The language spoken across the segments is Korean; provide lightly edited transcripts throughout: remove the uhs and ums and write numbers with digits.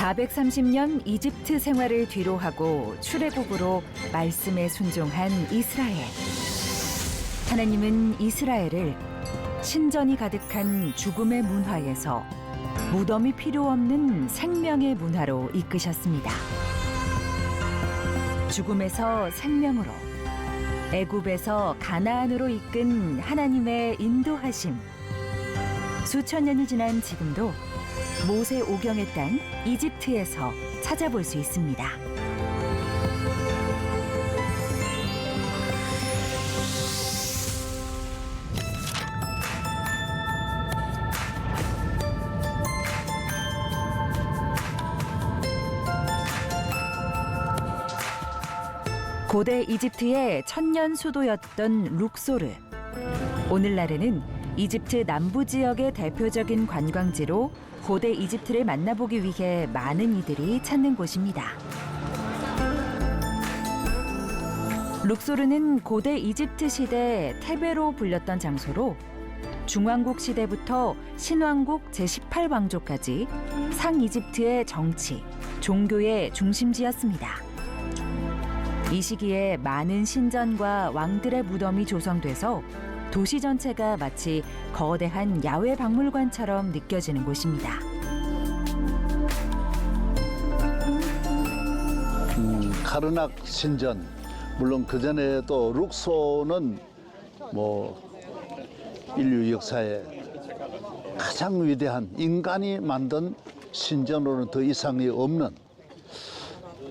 430년 이집트 생활을 뒤로하고 출애굽으로 말씀에 순종한 이스라엘. 하나님은 이스라엘을 신전이 가득한 죽음의 문화에서 무덤이 필요 없는 생명의 문화로 이끄셨습니다. 죽음에서 생명으로, 애굽에서 가나안으로 이끈 하나님의 인도하심. 수천 년이 지난 지금도 모세 오경의 땅 이집트에서 찾아볼 수 있습니다. 고대 이집트의 천년 수도였던 룩소르. 오늘날에는 이집트 남부 지역의 대표적인 관광지로 고대 이집트를 만나보기 위해 많은 이들이 찾는 곳입니다. 룩소르는 고대 이집트 시대 테베로 불렸던 장소로 중왕국 시대부터 신왕국 제18왕조까지 상이집트의 정치, 종교의 중심지였습니다. 이 시기에 많은 신전과 왕들의 무덤이 조성돼서 도시 전체가 마치 거대한 야외 박물관처럼 느껴지는 곳입니다. 카르낙 신전, 물론 그 전에도 룩소는 인류 역사에 가장 위대한 인간이 만든 신전으로는 더 이상이 없는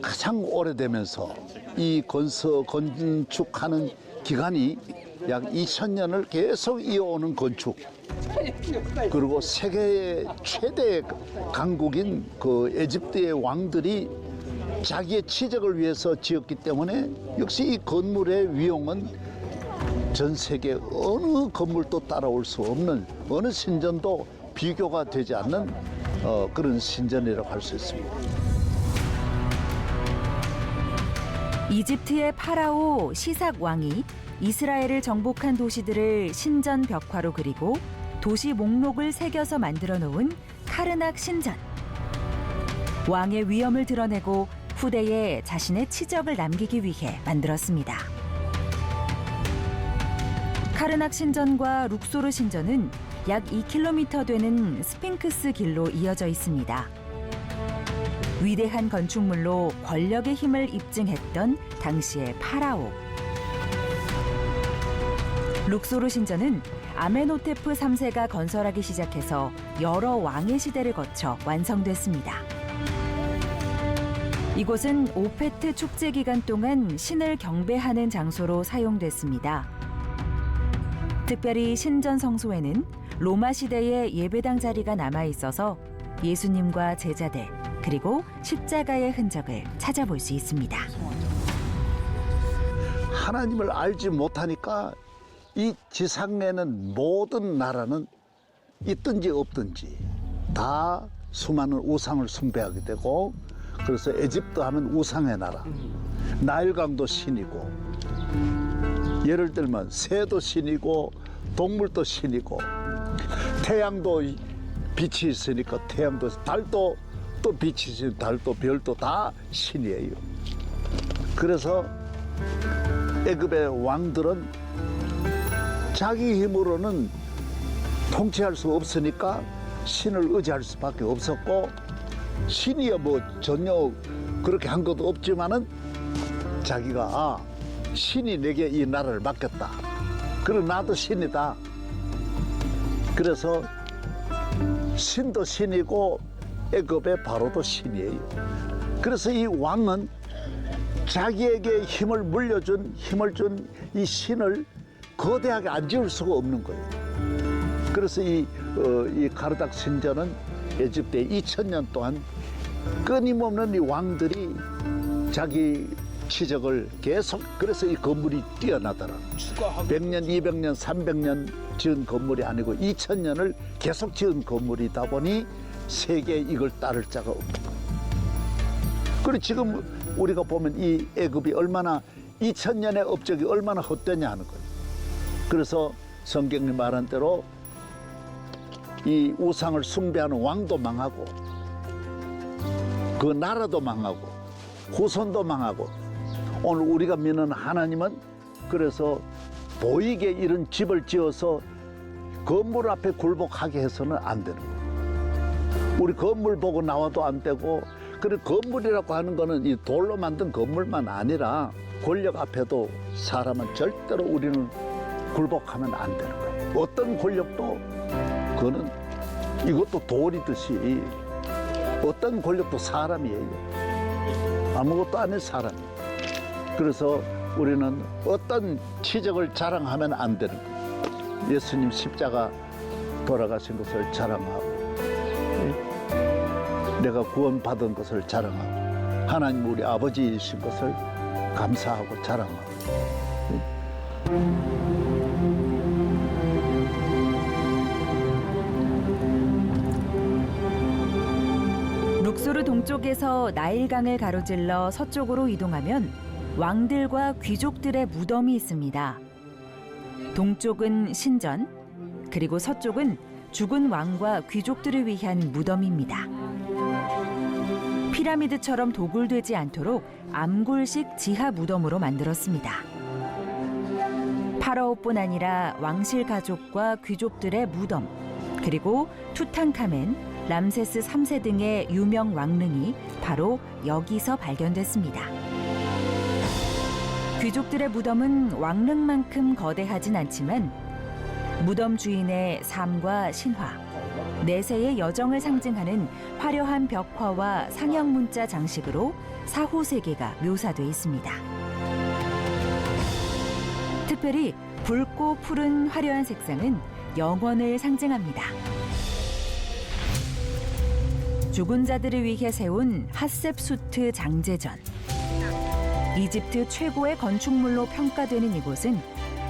가장 오래되면서 이 건축하는 기간이 약 2000년을 계속 이어오는 건축, 그리고 세계의 최대 강국인 그 에집트의 왕들이 자기의 치적을 위해서 지었기 때문에 역시 이 건물의 위용은 전 세계 어느 건물도 따라올 수 없는, 어느 신전도 비교가 되지 않는 그런 신전이라고 할 수 있습니다. 이집트의 파라오 시삭 왕이 이스라엘을 정복한 도시들을 신전 벽화로 그리고 도시 목록을 새겨서 만들어 놓은 카르낙 신전. 왕의 위엄을 드러내고 후대에 자신의 치적을 남기기 위해 만들었습니다. 카르낙 신전과 룩소르 신전은 약 2km 되는 스핑크스 길로 이어져 있습니다. 위대한 건축물로 권력의 힘을 입증했던 당시의 파라오. 룩소르 신전은 아멘호테프 3세가 건설하기 시작해서 여러 왕의 시대를 거쳐 완성됐습니다. 이곳은 오페트 축제 기간 동안 신을 경배하는 장소로 사용됐습니다. 특별히 신전 성소에는 로마 시대의 예배당 자리가 남아 있어서 예수님과 제자들, 그리고 십자가의 흔적을 찾아볼 수 있습니다. 하나님을 알지 못하니까 이 지상에는 모든 나라는 있든지 없든지 다 수많은 우상을 숭배하게 되고, 그래서 에집트 하면 우상의 나라, 나일강도 신이고, 예를 들면 새도 신이고 동물도 신이고, 태양도 빛이 있으니까 태양도, 달도 또 빛이 있으니까 달도 별도 다 신이에요. 그래서 애굽의 왕들은 자기 힘으로는 통치할 수 없으니까 신을 의지할 수밖에 없었고, 신이야 전혀 그렇게 한 것도 없지만은 자기가 신이 내게 이 나라를 맡겼다, 그럼 나도 신이다. 그래서 신도 신이고 애굽의 바로도 신이에요. 그래서 이 왕은 자기에게 힘을 준 이 신을 거대하게 안 지을 수가 없는 거예요. 그래서 이 카르낙 신전은 에집트에 2000년 동안 끊임없는 이 왕들이 자기 치적을 계속, 그래서 이 건물이 뛰어나더라. 100년, 200년, 300년 지은 건물이 아니고 2000년을 계속 지은 건물이다 보니 세계에 이걸 따를 자가 없는 거예요. 그리고 지금 우리가 보면 이 애굽이 얼마나 2000년의 업적이 얼마나 헛되냐 하는 거예요. 그래서 성경이 말한 대로 이 우상을 숭배하는 왕도 망하고 그 나라도 망하고 후손도 망하고 오늘 우리가 믿는 하나님은 그래서 보이게 이런 집을 지어서 건물 앞에 굴복하게 해서는 안 되는 거예요. 우리 건물 보고 나와도 안 되고 그리고 건물이라고 하는 거는 이 돌로 만든 건물만 아니라 권력 앞에도 사람은 절대로 우리는 굴복하면 안 되는 거예요. 어떤 권력도 그거는 이것도 돌이듯이 어떤 권력도 사람이에요. 아무것도 아닌 사람이에요. 그래서 우리는 어떤 치적을 자랑하면 안 되는 거예요. 예수님 십자가 돌아가신 것을 자랑하고 내가 구원받은 것을 자랑하고 하나님 우리 아버지이신 것을 감사하고 자랑하고 룩소르 동쪽에서 나일강을 가로질러 서쪽으로 이동하면 왕들과 귀족들의 무덤이 있습니다. 동쪽은 신전, 그리고 서쪽은 죽은 왕과 귀족들을 위한 무덤입니다. 피라미드처럼 도굴되지 않도록 암굴식 지하 무덤으로 만들었습니다. 파라오뿐 아니라 왕실 가족과 귀족들의 무덤, 그리고 투탕카멘, 람세스 3세 등의 유명 왕릉이 바로 여기서 발견됐습니다. 귀족들의 무덤은 왕릉만큼 거대하진 않지만 무덤 주인의 삶과 신화, 내세의 여정을 상징하는 화려한 벽화와 상형 문자 장식으로 사후 세계가 묘사돼 있습니다. 특별히 붉고 푸른 화려한 색상은 영원을 상징합니다. 죽은 자들을 위해 세운 핫셉수트 장제전. 이집트 최고의 건축물로 평가되는 이곳은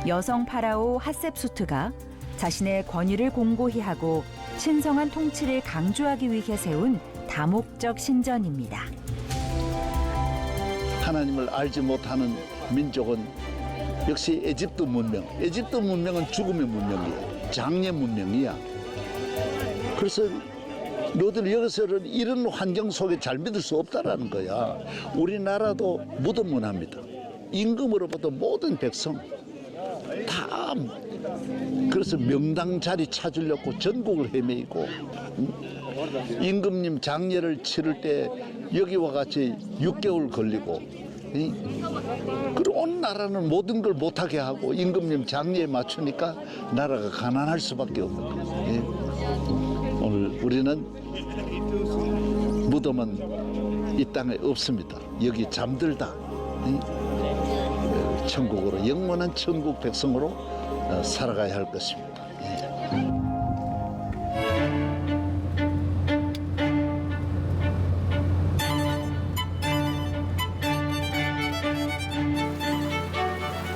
여성 파라오 핫셉수트가 자신의 권위를 공고히 하고 신성한 통치를 강조하기 위해 세운 다목적 신전입니다. 하나님을 알지 못하는 민족은 역시 에집트 문명. 에집트 문명은 죽음의 문명이에요. 장례 문명이야. 그래서 너들 여기서는 이런 환경 속에 잘 믿을 수 없다라는 거야. 우리나라도 무덤 문화입니다. 임금으로부터 모든 백성 다 그래서 명당 자리 찾으려고 전국을 헤매이고 임금님 장례를 치를 때 여기와 같이 6개월 걸리고 그리고 온 나라는 모든 걸 못하게 하고 임금님 장례에 맞추니까 나라가 가난할 수밖에 없는 거예요. 오늘 우리는 무덤은 이 땅에 없습니다. 여기 잠들다 천국으로 영원한 천국 백성으로 살아가야 할 것입니다.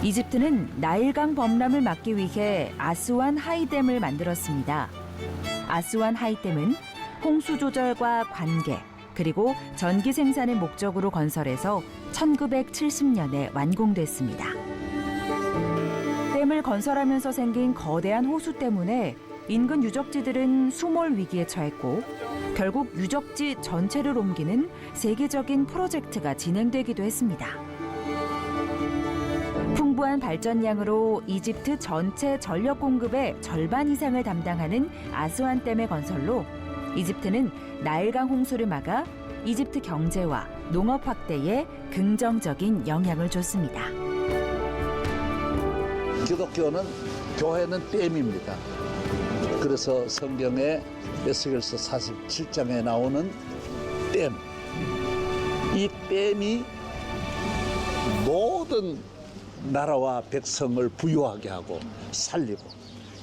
이집트는 나일강 범람을 막기 위해 아스완 하이댐을 만들었습니다. 아스완 하이댐은 홍수 조절과 관계, 그리고 전기 생산의 목적으로 건설해서 1970년에 완공됐습니다. 댐을 건설하면서 생긴 거대한 호수 때문에 인근 유적지들은 수몰 위기에 처했고 결국 유적지 전체를 옮기는 세계적인 프로젝트가 진행되기도 했습니다. 풍부한 발전량으로 이집트 전체 전력 공급의 절반 이상을 담당하는 아스완댐의 건설로 이집트는 나일강 홍수를 막아 이집트 경제와 농업 확대에 긍정적인 영향을 줬습니다. 기독교는 교회는 댐입니다. 그래서 성경에 에스겔서 47장에 나오는 댐. 이 댐이 모든 나라와 백성을 부유하게 하고 살리고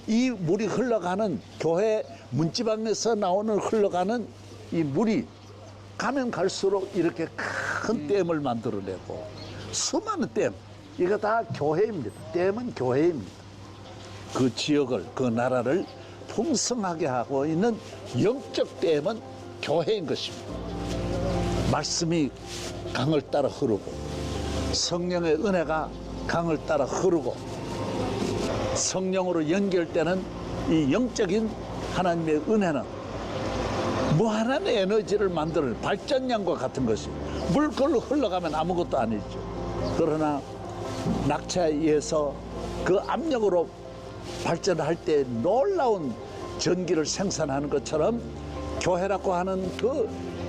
이 물이 흘러가는 교회 문지방에서 흘러가는 이 물이 가면 갈수록 이렇게 큰 댐을 만들어내고 수많은 댐 이거 다 교회입니다. 댐은 교회입니다. 그 지역을 그 나라를 풍성하게 하고 있는 영적 댐은 교회인 것입니다. 말씀이 강을 따라 흐르고 성령의 은혜가 강을 따라 흐르고 성령으로 연결되는 이 영적인 하나님의 은혜는 무한한 에너지를 만드는 발전량과 같은 것이 물 걸로 흘러가면 아무것도 아니죠. 그러나 낙차에 의해서 그 압력으로 발전할 때 놀라운 전기를 생산하는 것처럼 교회라고 하는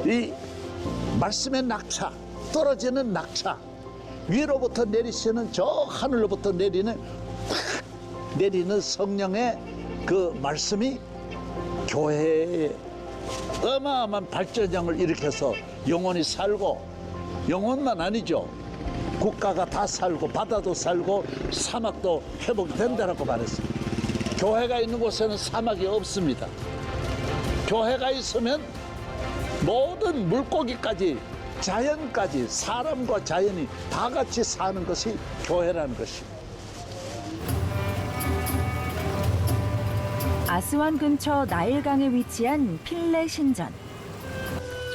이 말씀의 낙차, 떨어지는 낙차, 위로부터 내리시는 저 하늘로부터 내리는 성령의 그 말씀이 교회에 어마어마한 발전량을 일으켜서 영혼이 살고, 영혼만 아니죠, 국가가 다 살고 바다도 살고 사막도 회복이 된다라고 말했습니다. 교회가 있는 곳에는 사막이 없습니다. 교회가 있으면 모든 물고기까지 자연까지, 사람과 자연이 다 같이 사는 것이 교회라는 것입니다. 아스완 근처 나일강에 위치한 필레 신전.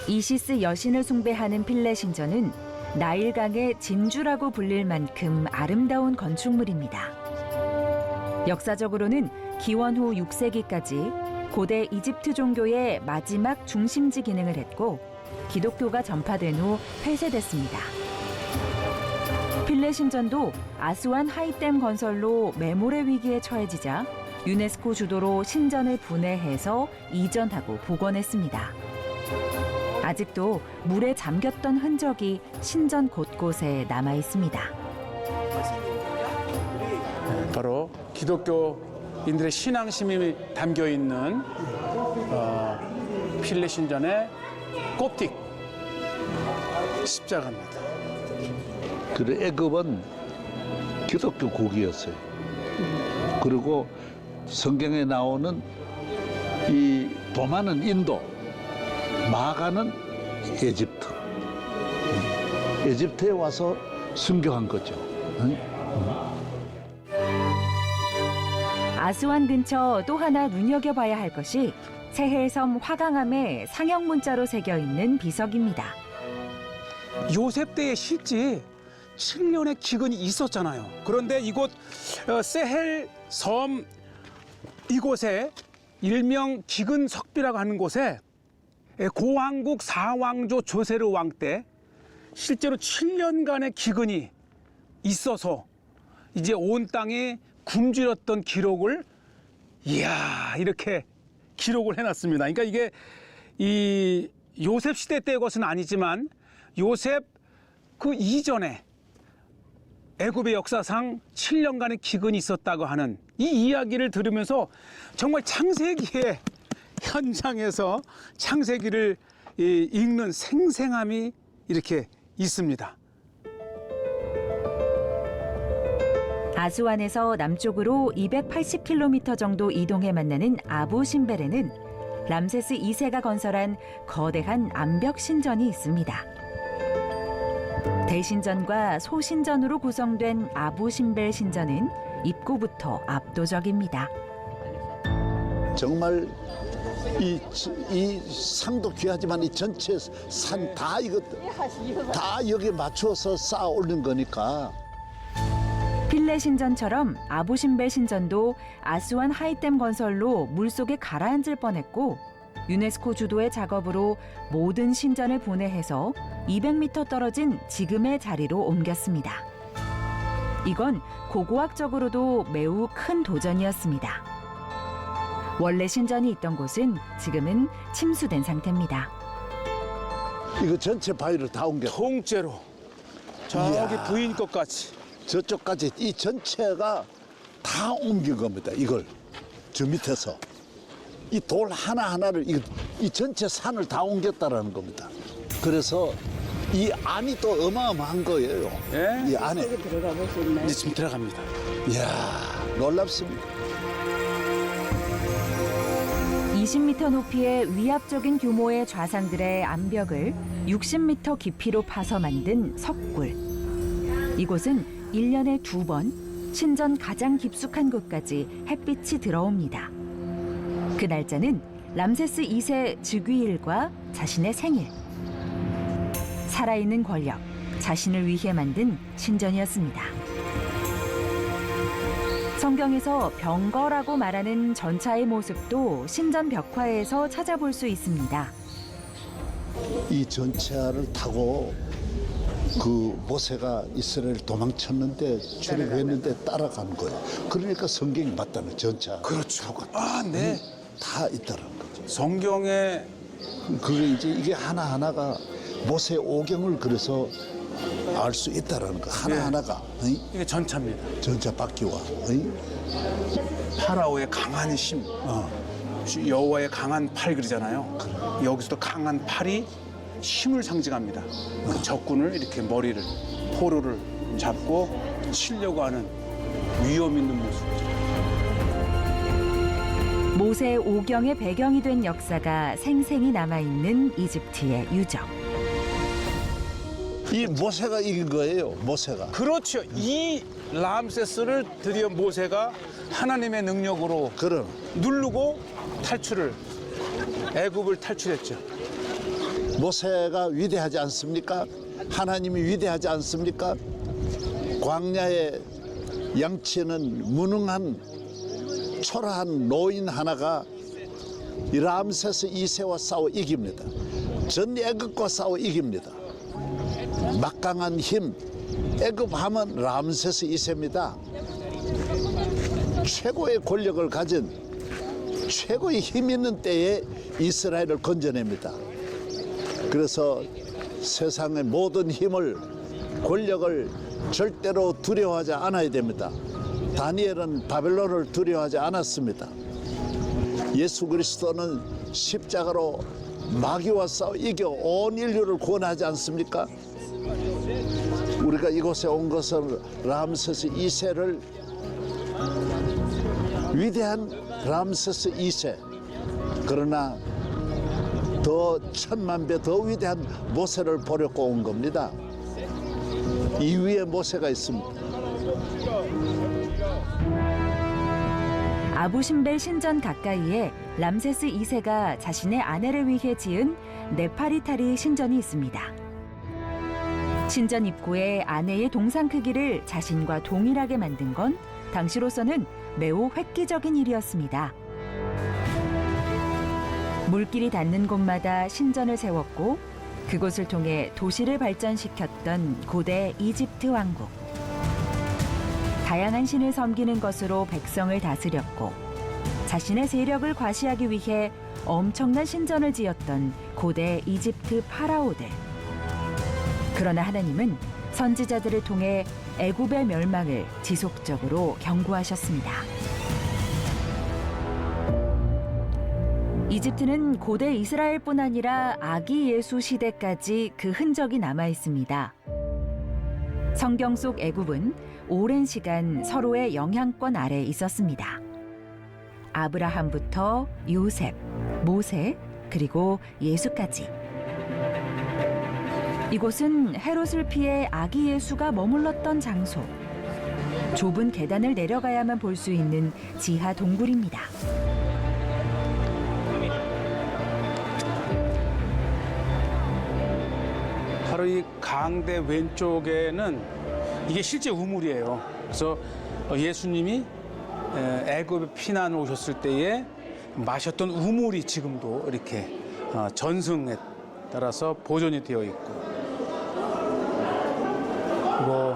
이시스 여신을 숭배하는 필레 신전은 나일강의 진주라고 불릴 만큼 아름다운 건축물입니다. 역사적으로는 기원 후 6세기까지 고대 이집트 종교의 마지막 중심지 기능을 했고, 기독교가 전파된 후 폐쇄됐습니다. 필레 신전도 아스완 하이댐 건설로 매몰의 위기에 처해지자 유네스코 주도로 신전을 분해해서 이전하고 복원했습니다. 아직도 물에 잠겼던 흔적이 신전 곳곳에 남아 있습니다. 바로 기독교인들의 신앙심이 담겨 있는 필레 신전의 kop틱 십자가입니다. 그리고 애굽은 기독교 국이었어요. 그리고 성경에 나오는 이 도마는 인도, 마가는 에집트. 에집트에 와서 순교한 거죠. 아스완 근처 또 하나 눈여겨봐야 할 것이 세헬섬 화강암에 상형 문자로 새겨 있는 비석입니다. 요셉 때에 실제 7년의 기근이 있었잖아요. 그런데 이곳 세헬섬 이곳에 일명 기근석비라고 하는 곳에 고왕국 사왕조 조세르 왕 때 실제로 7년간의 기근이 있어서 이제 온 땅에 굶주렸던 기록을 이렇게 기록을 해놨습니다. 그러니까 이게 이 요셉 시대 때의 것은 아니지만 요셉 그 이전에 애굽의 역사상 7년간의 기근이 있었다고 하는 이 이야기를 들으면서 정말 창세기의 현장에서 창세기를 읽는 생생함이 이렇게 있습니다. 아스완에서 남쪽으로 280km 정도 이동해 만나는 아부 신벨에는 람세스 2세가 건설한 거대한 암벽 신전이 있습니다. 대신전과 소신전으로 구성된 아부 신벨 신전은 입구부터 압도적입니다. 정말 이 상도 귀하지만 이 전체 산 다 여기 맞추어서 쌓아 올린 거니까. 필레 신전처럼 아부 신벨 신전도 아스완 하이댐 건설로 물속에 가라앉을 뻔했고, 유네스코 주도의 작업으로 모든 신전을 분해해서 200m 떨어진 지금의 자리로 옮겼습니다. 이건 고고학적으로도 매우 큰 도전이었습니다. 원래 신전이 있던 곳은 지금은 침수된 상태입니다. 이거 전체 바위를 다 옮겨. 통째로 저기 이야. 부인 것까지. 저쪽까지 이 전체가 다 옮긴 겁니다. 이걸 저 밑에서 이 돌 하나하나를 이 전체 산을 다 옮겼다라는 겁니다. 그래서 이 안이 또 어마어마한 거예요. 예? 이 안에. 이제 지금 들어갑니다. 이야, 놀랍습니다. 20m 높이의 위압적인 규모의 좌상들의 암벽을 60m 깊이로 파서 만든 석굴. 이곳은 1년에 2번 신전 가장 깊숙한 곳까지 햇빛이 들어옵니다. 그 날짜는 람세스 2세 즉위일과 자신의 생일. 살아있는 권력, 자신을 위해 만든 신전이었습니다. 성경에서 병거라고 말하는 전차의 모습도 신전 벽화에서 찾아볼 수 있습니다. 이 전차를 타고 그 모세가 이스라엘 도망쳤는데 출애굽했는데 따라간 거예요. 그러니까 성경이 맞다는 전차. 그렇죠. 아, 네. 다 있다는 거죠. 성경에 그게 이제 이게 하나하나가 모세 오경을 그래서 알 수 있다라는 거. 하나하나가 어이? 이게 전차입니다. 전차 바퀴와 어이? 파라오의 강한 힘, 여호와의 강한 팔 그러잖아요. 여기서도 강한 팔이 힘을 상징합니다. 그 적군을 이렇게 머리를 포로를 잡고 치려고 하는 위험 있는 모습이죠. 모세 오경의 배경이 된 역사가 생생히 남아있는 이집트의 유적. 이 모세가 이긴 거예요. 모세가. 그렇죠. 이 람세스를 드디어 모세가 하나님의 능력으로 그럼 누르고 애굽을 탈출했죠. 모세가 위대하지 않습니까? 하나님이 위대하지 않습니까? 광야에 양치는 무능한 초라한 노인 하나가 이 람세스 2세와 싸워 이깁니다. 전 애굽과 싸워 이깁니다. 막강한 힘, 애굽하면 람세스 2세입니다. 최고의 권력을 가진 최고의 힘 있는 때에 이스라엘을 건져냅니다. 그래서 세상의 모든 힘을, 권력을 절대로 두려워하지 않아야 됩니다. 다니엘은 바벨론을 두려워하지 않았습니다. 예수 그리스도는 십자가로 마귀와 싸워 이겨 온 인류를 구원하지 않습니까? 우리가 이곳에 온 것은 람세스 2세를 위대한 람세스 2세, 그러나 더 1000만 배 더 위대한 모세를 보려고 온 겁니다. 이 위에 모세가 있습니다. 아부신벨 신전 가까이에 람세스 2세가 자신의 아내를 위해 지은 네파리타리 신전이 있습니다. 신전 입구에 아내의 동상 크기를 자신과 동일하게 만든 건 당시로서는 매우 획기적인 일이었습니다. 물길이 닿는 곳마다 신전을 세웠고 그곳을 통해 도시를 발전시켰던 고대 이집트 왕국. 다양한 신을 섬기는 것으로 백성을 다스렸고 자신의 세력을 과시하기 위해 엄청난 신전을 지었던 고대 이집트 파라오들. 그러나 하나님은 선지자들을 통해 애굽의 멸망을 지속적으로 경고하셨습니다. 이집트는 고대 이스라엘뿐 아니라 아기 예수 시대까지 그 흔적이 남아 있습니다. 성경 속 애굽은 오랜 시간 서로의 영향권 아래 있었습니다. 아브라함부터 요셉, 모세, 그리고 예수까지. 이곳은 헤롯을 피해 아기 예수가 머물렀던 장소. 좁은 계단을 내려가야만 볼 수 있는 지하 동굴입니다. 바로 이 강대 왼쪽에는 이게 실제 우물이에요. 그래서 예수님이 애굽에 피난을 오셨을 때에 마셨던 우물이 지금도 이렇게 전승에 따라서 보존이 되어 있고, 그리고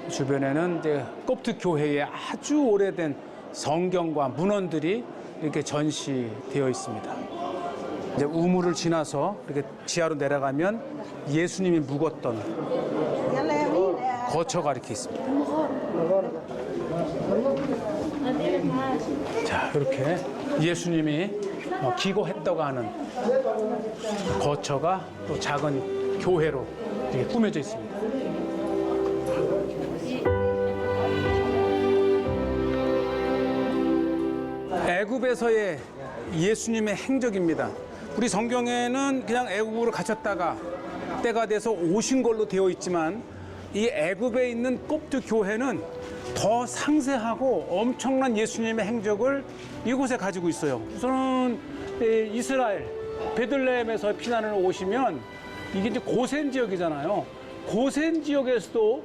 주변에는 이제 kop트 교회의 아주 오래된 성경과 문헌들이 이렇게 전시되어 있습니다. 이제 우물을 지나서 이렇게 지하로 내려가면 예수님이 묵었던 거처가 이렇게 있습니다. 자, 이렇게 예수님이 기거했다고 하는 거처가 또 작은 교회로 이렇게 꾸며져 있습니다. 애굽에서의 예수님의 행적입니다. 우리 성경에는 그냥 애굽으로 갇혔다가 때가 돼서 오신 걸로 되어 있지만 이 애굽에 있는 kop트 교회는 더 상세하고 엄청난 예수님의 행적을 이곳에 가지고 있어요. 우선은 이스라엘 베들레헴에서 피난을 오시면 이게 이제 고센 지역이잖아요. 고센 지역에서도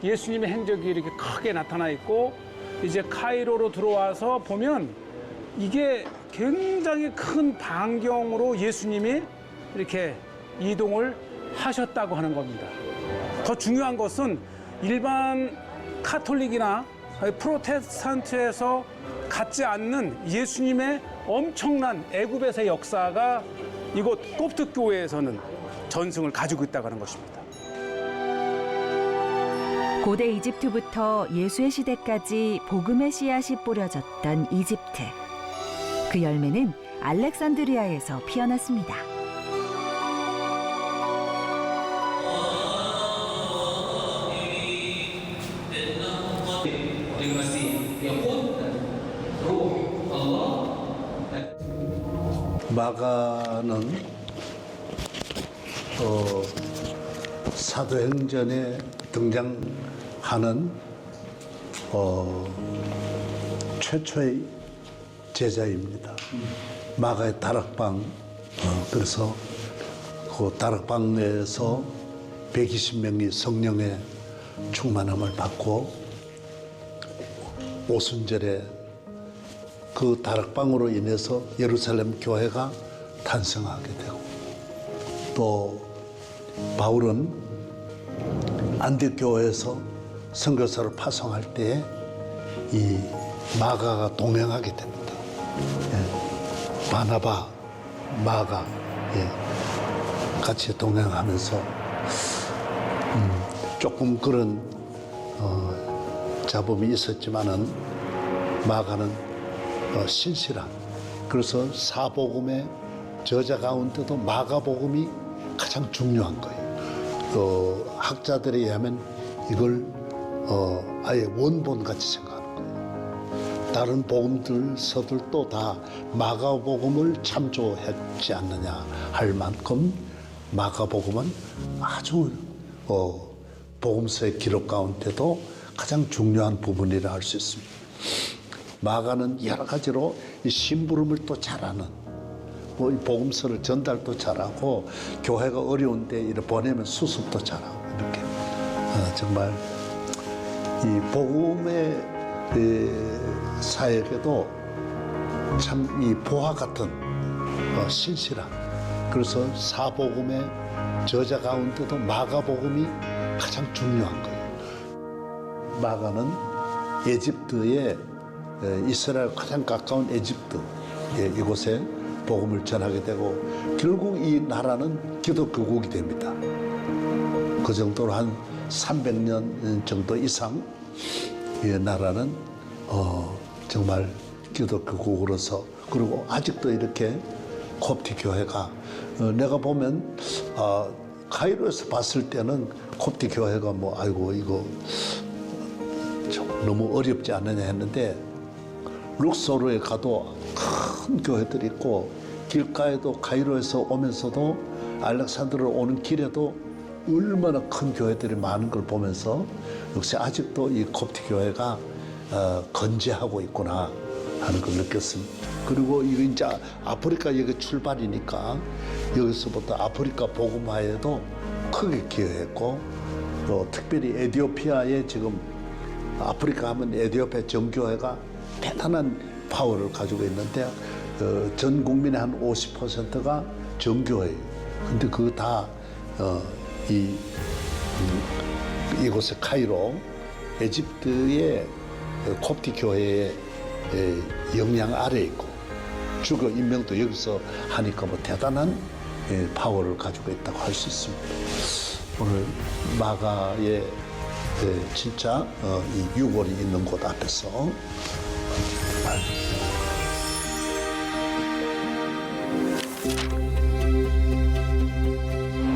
예수님의 행적이 이렇게 크게 나타나 있고, 이제 카이로로 들어와서 보면 이게 굉장히 큰 반경으로 예수님이 이렇게 이동을 하셨다고 하는 겁니다. 더 중요한 것은 일반 카톨릭이나 프로테스탄트에서 갖지 않는 예수님의 엄청난 애굽에서의 역사가 이곳 콥트 교회에서는 전승을 가지고 있다고 하는 것입니다. 고대 이집트부터 예수의 시대까지 복음의 씨앗이 뿌려졌던 이집트. 그 열매는 알렉산드리아에서 피어났습니다. 마가는 사도행전에 등장하는 최초의 제자입니다. 마가의 다락방, 그래서 그 다락방 내에서 120명이 성령의 충만함을 받고 오순절에 그 다락방으로 인해서 예루살렘 교회가 탄생하게 되고, 또 바울은 안디옥 교회에서 선교사를 파송할 때에 이 마가가 동행하게 됩니다. 예. 바나바, 마가, 예. 같이 동행하면서 조금 그런 잡음이 있었지만은 마가는 신실한, 그래서 사복음의 저자 가운데도 마가복음이 가장 중요한 거예요. 학자들에 의하면 이걸 아예 원본같이 생각하는 거예요. 다른 복음들 서들도 다 마가복음을 참조했지 않느냐 할 만큼 마가복음은 아주 복음서의 기록 가운데도 가장 중요한 부분이라 할 수 있습니다. 마가는 여러 가지로 이 심부름을 또 잘하는, 뭐 복음서를 전달도 잘하고 교회가 어려운데 이렇게 보내면 수습도 잘하고, 이렇게 정말 이 복음의 사역에도 참 이 보화 같은 신실한, 그래서 사복음의 저자 가운데도 마가복음이 가장 중요한 거예요. 마가는 에집트의 이스라엘 가장 가까운 에집트, 이곳에 복음을 전하게 되고 결국 이 나라는 기독교국이 됩니다. 그 정도로 한 300년 정도 이상 이 나라는 정말 기독교국으로서, 그리고 아직도 이렇게 콥티 교회가 내가 보면 카이로에서 봤을 때는 콥티 교회가 뭐 아이고 이거 좀 너무 어렵지 않느냐 했는데, 룩소르에 가도 큰 교회들이 있고 길가에도 카이로에서 오면서도 알렉산드로 오는 길에도 얼마나 큰 교회들이 많은 걸 보면서 역시 아직도 이 콥티 교회가 건재하고 있구나 하는 걸 느꼈습니다. 그리고 이거 이제 아프리카 여기 출발이니까 여기서부터 아프리카 복음화에도 크게 기여했고, 또 특별히 에티오피아에 지금 아프리카 하면 에티오피아 정교회가 대단한 파워를 가지고 있는데 전 국민의 한 50%가 정교회예요. 근데 그거 다 이곳의 카이로 에집트의 콥티 교회의 영향 아래에 있고 주거 임명도 여기서 하니까 뭐 대단한 파워를 가지고 있다고 할 수 있습니다. 오늘 마가의 진짜 이 유골이 있는 곳 앞에서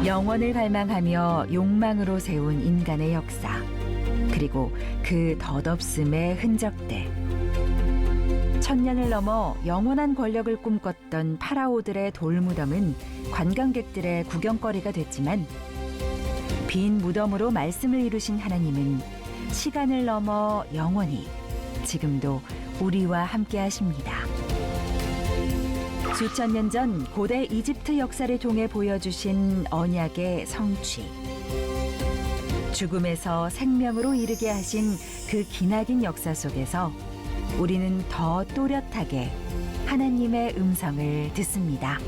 영원을 갈망하며 욕망으로 세운 인간의 역사, 그리고 그 덧없음의 흔적들. 천년을 넘어 영원한 권력을 꿈꿨던 파라오들의 돌무덤은 관광객들의 구경거리가 됐지만, 빈 무덤으로 말씀을 이루신 하나님은 시간을 넘어 영원히 지금도 우리와 함께 하십니다. 수천 년 전 고대 이집트 역사를 통해 보여주신 언약의 성취. 죽음에서 생명으로 이르게 하신 그 기나긴 역사 속에서 우리는 더 또렷하게 하나님의 음성을 듣습니다.